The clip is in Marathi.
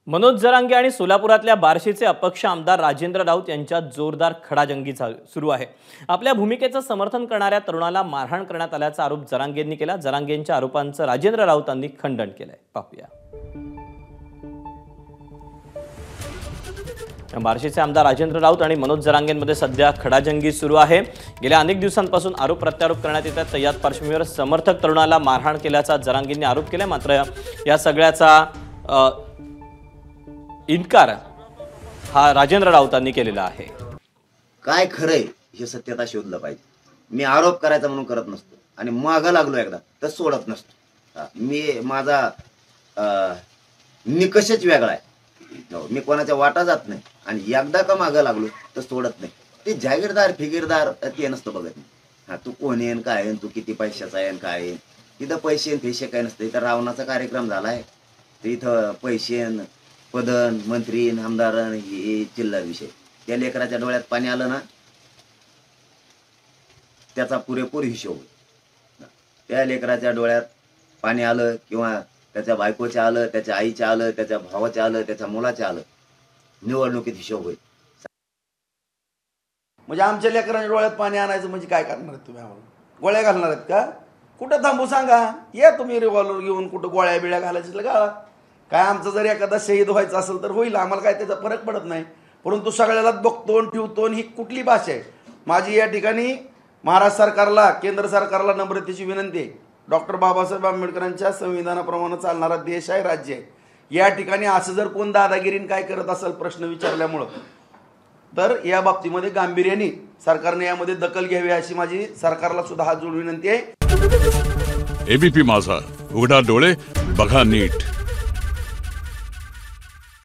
मनोज जरांगे आणि सोलापुरातल्या बार्शीचे अपक्ष आमदार राजेंद्र राऊत यांच्यात जोरदार खडाजंगी सुरू आहे। आपल्या भूमिकेचं समर्थन करणाऱ्या तरुणाला मारहाण करण्यात आल्याचा आरोप जरांगेंनी केला। जरांगेंच्या आरोपांचं राजेंद्र राऊतांनी खंडन केलंय। पाहूया। बार्शीचे आमदार राजेंद्र राऊत आणि मनोज जरांगेंमध्ये सध्या खडाजंगी सुरू आहे। गेल्या अनेक दिवसांपासून आरोप प्रत्यारोप करण्यात येत आहेत। याच पार्श्वभूमीवर समर्थक तरुणाला मारहाण केल्याचा जरांगेंनी आरोप केलाय। मात्र या सगळ्याचा इन्कार हा राजेंद्र राऊतांनी केलेला आहे। काय खरंय हे सत्यता शोधलं पाहिजे। मी आरोप करायचा म्हणून करत नसतो आणि मागं लागलो एकदा तर सोडत नसतो। मी माझा निकषच वेगळा आहे। मी कोणाच्या वाटा जात नाही आणि एकदा का मागं लागलो तर सोडत नाही। ते जागीरदार फिगीरदार ते नसतं बघत नाही। हा तू कोण आहे काय आहे, तू किती पैशाचा आहे काय आहे, तिथं पैसे पैसे काय नसतं। इथं रावणाचा कार्यक्रम झालाय तर इथं पैसे पदन मंत्री आमदार हे चिल्लर विषय। त्या लेकराच्या डोळ्यात पाणी आलं ना त्याचा पुरेपूर हिशोब। त्या लेकराच्या डोळ्यात पाणी आलं किंवा त्याच्या बायकोचं आलं, त्याच्या आईचं आलं, त्याच्या भावाचं आलं, त्याच्या मुलाचं आलं, निवडणुकीत हिशोब होईल। म्हणजे आमच्या लेकरांच्या डोळ्यात पाणी आणायचं म्हणजे काय करणार तुम्ही? आम्हाला गोळ्या घालणार आहेत का? कुठं थांबू सांगा? या तुम्ही रिव्हॉल्वर घेऊन कुठं गोळ्या बिळ्या घालायचं गाळा। काय आमचं जर एखादा शहीद व्हायचं असेल तर होईल, आम्हाला काय त्याचा फरक पडत नाही। परंतु सगळ्याला बघतो ठेवतो ही कुठली भाषा आहे? माझी या ठिकाणी महाराष्ट्र सरकारला केंद्र सरकारला नम्रतेची विनंती आहे। डॉक्टर बाबासाहेब आंबेडकरांच्या संविधानाप्रमाणे चालणारा देश आहे, राज्य आहे। या ठिकाणी असं जर कोण दादागिरीने काय करत असेल प्रश्न विचारल्यामुळं तर या बाबतीमध्ये गांभीर्याने सरकारने यामध्ये दखल घ्यावी अशी माझी सरकारला सुद्धा हात जोडून विनंती आहे। एबीपी माझा, उघडा डोळे बघा नीट।